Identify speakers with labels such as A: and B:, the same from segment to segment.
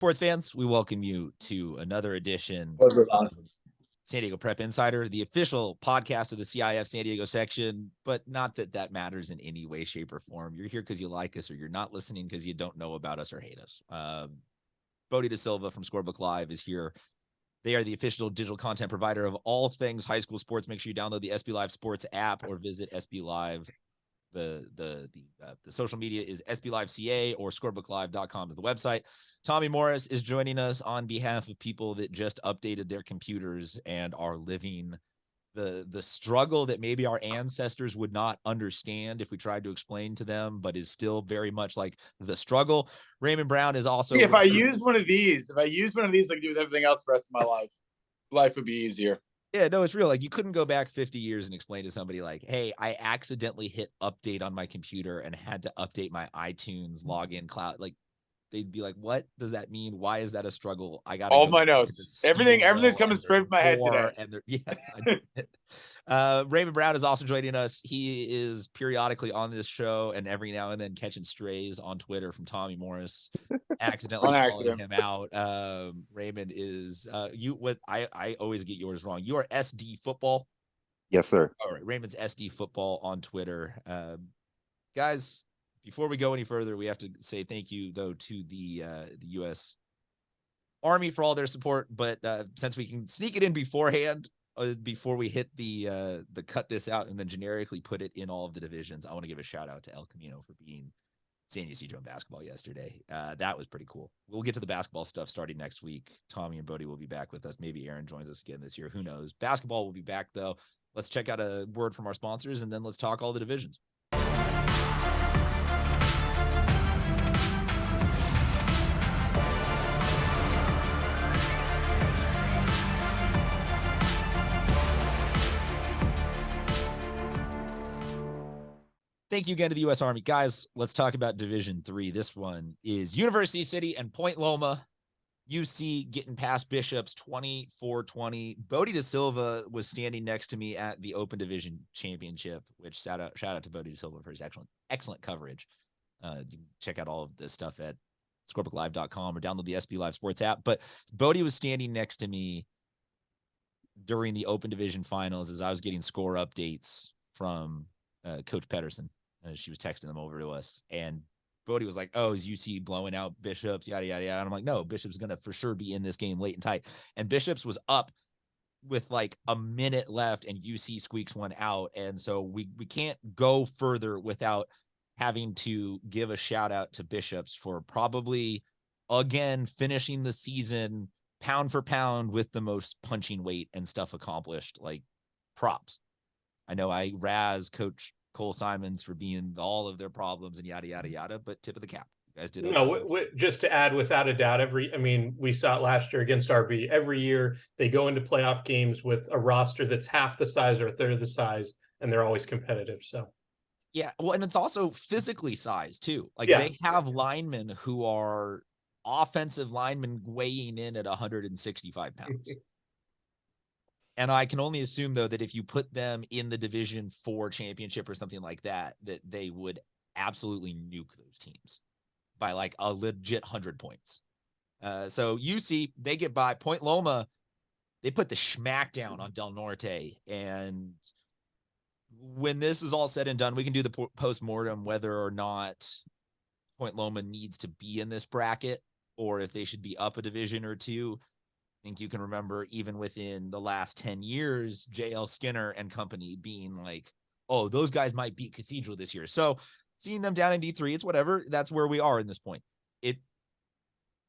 A: Sports fans, we welcome you to another edition of San Diego Prep Insider, the official podcast of the CIF San Diego section, but not that that matters in any way, shape, or form. You're here because you like us, or you're not listening because you don't know about us or hate us. Bodie De Silva from Scorebook Live is here. They are the official digital content provider of all things high school sports. Make sure you download the SB Live Sports app or visit SB Live. The social media is SB Live CA or scorebooklive.com is the website. Tommy Morris is joining us on behalf of people that just updated their computers and are living the struggle that maybe our ancestors would not understand if we tried to explain to them, but is still very much like the struggle. Raymond Brown is also.
B: See, if I used one of these, like I could do with everything else the rest of my life would be easier.
A: Yeah, no, it's real. Like, you couldn't go back 50 years and explain to somebody like, hey, I accidentally hit update on my computer and had to update my iTunes login cloud. Like, they'd be like, what does that mean? Why is that a struggle? I got
B: all my notes. Everything's coming straight from my head today.
A: And Raymond Brown is also joining us. He is periodically on this show and every now and then catching strays on Twitter from Tommy Morris, accidentally calling him out. Raymond is I always get yours wrong. You are SD Football.
C: Yes, sir.
A: All right, Raymond's SD Football on Twitter. Guys, before we go any further, we have to say thank you, though, to the U.S. Army for all their support. But since we can sneak it in beforehand, before we hit the cut this out and then generically put it in all of the divisions, I want to give a shout out to El Camino for being San Diego Cedro in basketball yesterday. That was pretty cool. We'll get to the basketball stuff starting next week. Tommy and Bodie will be back with us. Maybe Aaron joins us again this year. Who knows? Basketball will be back, though. Let's check out a word from our sponsors, and then let's talk all the divisions. Thank you again to the U.S. Army. Guys, let's talk about Division 3. This one is University City and Point Loma. UC getting past Bishops 24-20. Bodie De Silva was standing next to me at the Open Division Championship, which shout out to Bodie De Silva for his excellent coverage. You can check out all of this stuff at scorebooklive.com or download the SB Live Sports app. But Bodie was standing next to me during the Open Division Finals as I was getting score updates from Coach Pedersen. She was texting them over to us, and Bodie was like, oh, is UC blowing out Bishops, yada, yada, yada. And I'm like, no, Bishops is going to for sure be in this game late and tight. And Bishops was up with like a minute left, and UC squeaks one out. And so we can't go further without having to give a shout out to Bishops for probably, again, finishing the season pound for pound with the most punching weight and stuff accomplished. Like, props. I know I razz Coach Cole Simons for being all of their problems and yada, yada, yada, but tip of the cap. You guys did it.
D: No, just to add, without a doubt, we saw it last year against RB. Every year they go into playoff games with a roster that's half the size or a third of the size, and they're always competitive. So,
A: yeah. Well, and it's also physically sized too. Like, they have linemen who are offensive linemen weighing in at 165 pounds. And I can only assume, though, that if you put them in the Division 4 championship or something like that, that they would absolutely nuke those teams by like a legit 100 points. So UC, they get by. Point Loma, they put the schmack down on Del Norte. And when this is all said and done, we can do the post-mortem whether or not Point Loma needs to be in this bracket or if they should be up a division or two. I think you can remember even within the last 10 years, JL Skinner and company being like, oh, those guys might beat Cathedral this year. So seeing them down in D3, it's whatever. That's where we are in this point. It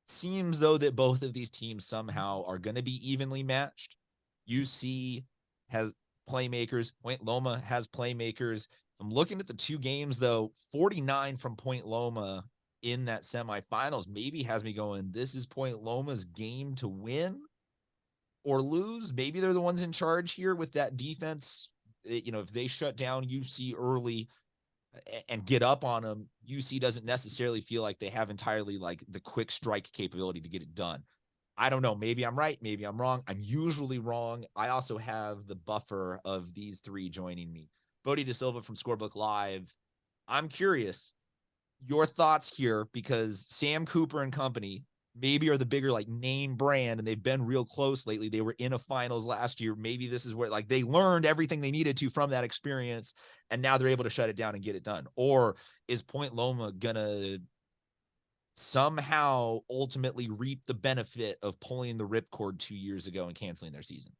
A: seems, though, that both of these teams somehow are going to be evenly matched. UC has playmakers. Point Loma has playmakers. I'm looking at the two games, though. 49 from Point Loma in that semifinals maybe has me going, this is Point Loma's game to win or lose. Maybe they're the ones in charge here with that defense. You know, if they shut down UC early and get up on them, UC doesn't necessarily feel like they have entirely like the quick strike capability to get it done. I don't know. Maybe I'm right. Maybe I'm wrong. I'm usually wrong. I also have the buffer of these three joining me. Bodie De Silva from Scorebook Live. I'm curious your thoughts here, because Sam Cooper and company maybe are the bigger like name brand, and they've been real close lately. They were in a finals last year. Maybe this is where like they learned everything they needed to from that experience, and now they're able to shut it down and get it done. Or is Point Loma gonna somehow ultimately reap the benefit of pulling the ripcord 2 years ago and canceling their season?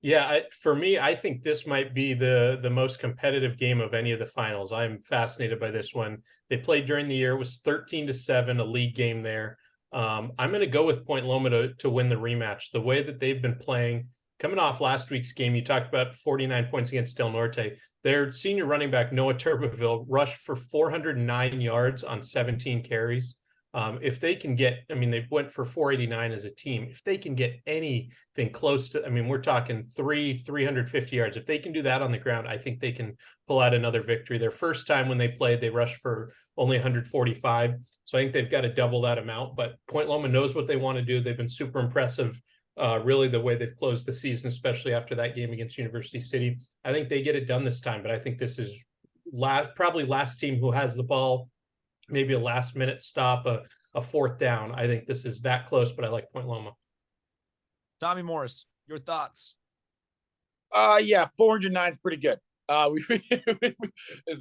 D: Yeah, for me, I think this might be the most competitive game of any of the finals. I'm fascinated by this one. They played during the year. It was 13-7, a league game there. I'm going to go with Point Loma to win the rematch. The way that they've been playing, coming off last week's game, you talked about 49 points against Del Norte. Their senior running back, Noah Turbeville, rushed for 409 yards on 17 carries. If they can get, I mean, they went for 489 as a team. If they can get anything close to, I mean, we're talking 350 yards. If they can do that on the ground, I think they can pull out another victory. Their first time when they played, they rushed for only 145. So I think they've got to double that amount. But Point Loma knows what they want to do. They've been super impressive, really, the way they've closed the season, especially after that game against University City. I think they get it done this time, but I think this is probably last team who has the ball, maybe a last minute stop, a fourth down. I think this is that close, but I like Point Loma.
A: Tommy Morris, your thoughts?
B: Yeah, 409 is pretty good. As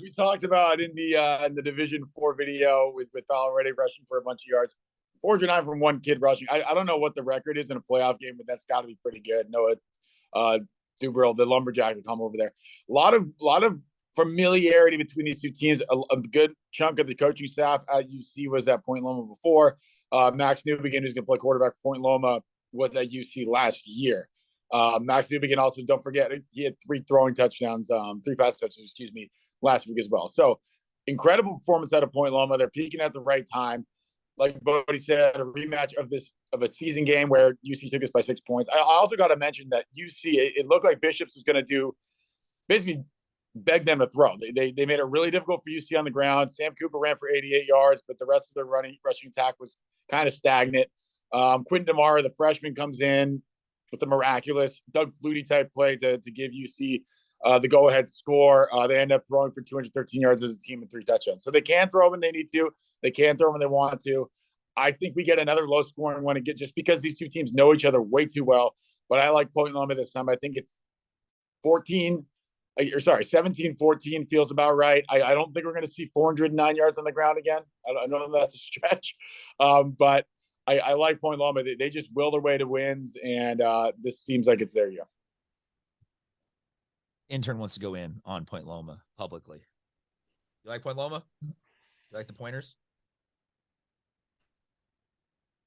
B: we talked about in the Division 4 video with already rushing for a bunch of yards, 409 from one kid rushing. I don't know what the record is in a playoff game, but that's got to be pretty good. Noah Dubril, the Lumberjack, will come over there. A lot of familiarity between these two teams. A good chunk of the coaching staff at UC was at Point Loma before. Max Newbegin, who's going to play quarterback for Point Loma, was at UC last year. Max Newbegin also, don't forget, he had 3 passing touchdowns, last week as well. So incredible performance out of Point Loma. They're peaking at the right time. Like Bodie said, a rematch of a season game where UC took us by 6 points. I also got to mention that UC, it looked like Bishops was going to do basically beg them to throw. They made it really difficult for UC on the ground. Sam Cooper ran for 88 yards, but the rest of their rushing attack was kind of stagnant. Quentin DeMar, the freshman, comes in with the miraculous Doug Flutie type play to give UC the go-ahead score. They end up throwing for 213 yards as a team and 3 touchdowns. So they can throw when they need to. They can throw when they want to. I think we get another low-scoring one again, just because these two teams know each other way too well. But I like Point Loma this time. I think it's 17-14 feels about right. I don't think we're going to see 409 yards on the ground again. I know that's a stretch, but I like Point Loma. They just will their way to wins, and this seems like it's their year.
A: Intern wants to go in on Point Loma publicly. You like Point Loma? You like the Pointers?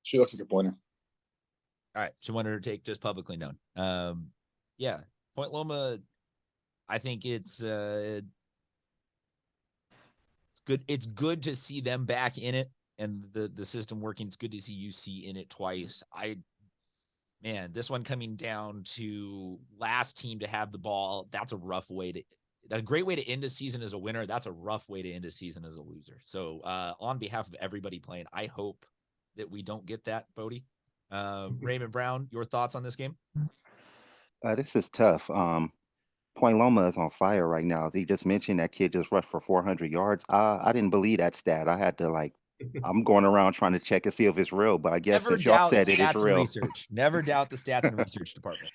B: She looks like a pointer.
A: All right. She wanted her take just publicly known. Yeah. Point Loma, I think it's good. It's good to see them back in it and the system working. It's good to see UC in it twice. This one coming down to last team to have the ball, that's a rough way to, a great way to end a season as a winner. That's a rough way to end a season as a loser. So on behalf of everybody playing, I hope that we don't get that, Bodie. Raymond Brown, your thoughts on this game?
C: This is tough. Point Loma is on fire right now. He just mentioned that kid just rushed for 400 yards. I didn't believe that stat. I had to I'm going around trying to check and see if it's real, but I guess since y'all said it is real.
A: Research. Never doubt the stats and research department.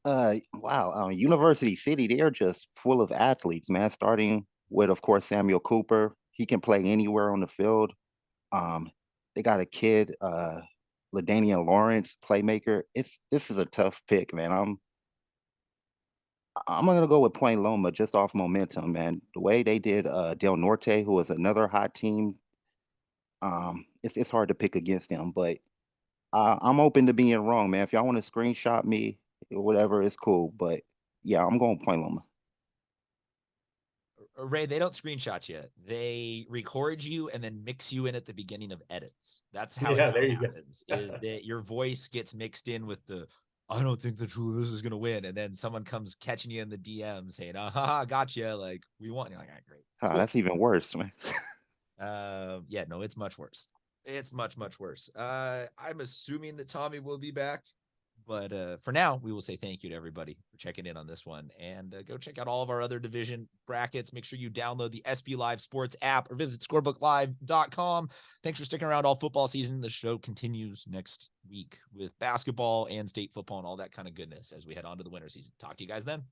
C: Wow. University City, they're just full of athletes, man. Starting with, of course, Samuel Cooper. He can play anywhere on the field. They got a kid, LaDainian Lawrence, playmaker. This is a tough pick, man. I'm gonna go with Point Loma just off momentum, man. The way they did Del Norte, who was another hot team. It's hard to pick against them, but I'm open to being wrong, man. If y'all want to screenshot me or whatever, it's cool. But yeah, I'm going Point Loma.
A: Ray, they don't screenshot you. They record you and then mix you in at the beginning of edits. That's how it happens. Is that your voice gets mixed in with the, I don't think the True Blues is going to win. And then someone comes catching you in the DM saying, gotcha. Like, we want. You're like, all right, great.
C: Cool. That's even worse, man.
A: No, it's much worse. It's much, much worse. I'm assuming that Tommy will be back. But for now, we will say thank you to everybody for checking in on this one. And go check out all of our other division brackets. Make sure you download the SB Live Sports app or visit scorebooklive.com. Thanks for sticking around all football season. The show continues next week with basketball and state football and all that kind of goodness as we head on to the winter season. Talk to you guys then.